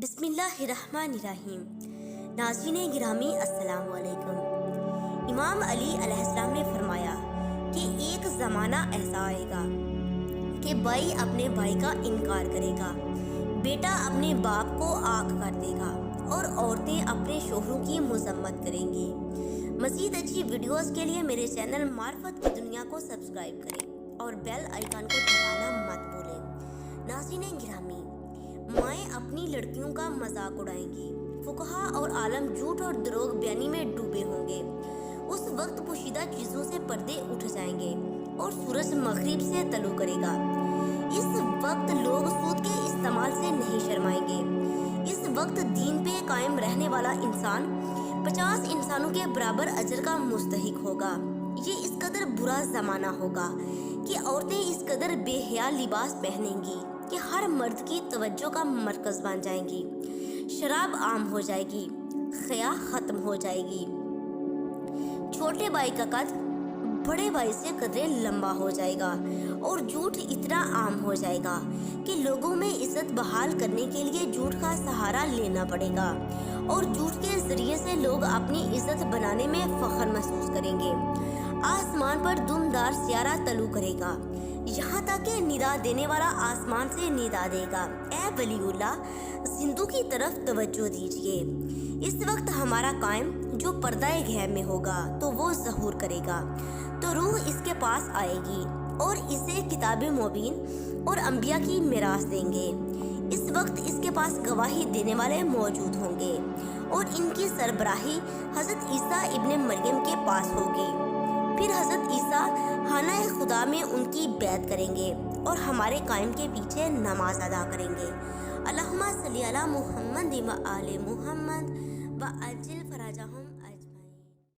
بسم اللہ الرحمن الرحیم۔ ناظرین گرامی السلام علیکم۔ امام علی علیہ السلام نے فرمایا کہ ایک زمانہ ایسا آئے گا کہ بھائی اپنے بھائی کا انکار کرے گا، بیٹا اپنے باپ کو آنکھ کر دے گا اور عورتیں اپنے شوہروں کی مذمت کریں گی۔ مزید اچھی ویڈیوز کے لیے میرے چینل معرفت کی دنیا کو سبسکرائب کریں اور بیل آئیکن کو دبانا مت بھولیں۔ ناظرین گرامی، مائیں اپنی لڑکیوں کا مذاق اڑائیں گی، فقہا اور عالم جھوٹ اور دروغ بیانی میں ڈوبے ہوں گے۔ اس وقت پوشیدہ چیزوں سے پردے اٹھ جائیں گے اور سورج مغرب سے طلوع کرے گا۔ اس وقت لوگ سود کے استعمال سے نہیں شرمائیں گے۔ اس وقت دین پہ قائم رہنے والا انسان 50 انسانوں کے برابر اجر کا مستحق ہوگا۔ یہ اس قدر برا زمانہ ہوگا کہ عورتیں اس قدر بے حیا لباس پہنیں گی کہ ہر مرد کی توجہ کا مرکز بن جائیں گی۔ شراب عام ہو جائے گی، حیا ختم ہو جائے گی۔ چھوٹے بھائی کا قد بڑے بھائی سے قدرے لمبا ہو جائے گا اور جھوٹ اتنا عام ہو جائے گا کہ لوگوں میں عزت بحال کرنے کے لیے جھوٹ کا سہارا لینا پڑے گا اور جھوٹ کے ذریعے سے لوگ اپنی عزت بنانے میں فخر محسوس کریں گے۔ آسمان پر دمدار سیارہ طلوع کرے گا، یہاں تک کہ ندا دینے والا آسمان سے ندا دے گا، اے ولی اللہ زندوں کی طرف توجہ دیجئے۔ اس وقت ہمارا قائم جو پردہ غیب میں ہوگا تو وہ ظہور کرے گا، تو روح اس کے پاس آئے گی اور اسے کتاب مبین اور انبیاء کی میراث دیں گے۔ اس وقت اس کے پاس گواہی دینے والے موجود ہوں گے اور ان کی سربراہی حضرت عیسیٰ ابن مریم کے پاس ہوگی۔ پھر حضرت عیسیٰ خانہ خدا میں ان کی بیعت کریں گے اور ہمارے قائم کے پیچھے نماز ادا کریں گے۔ اللہم صلی علی محمد و آل محمد وعجل فرجہم۔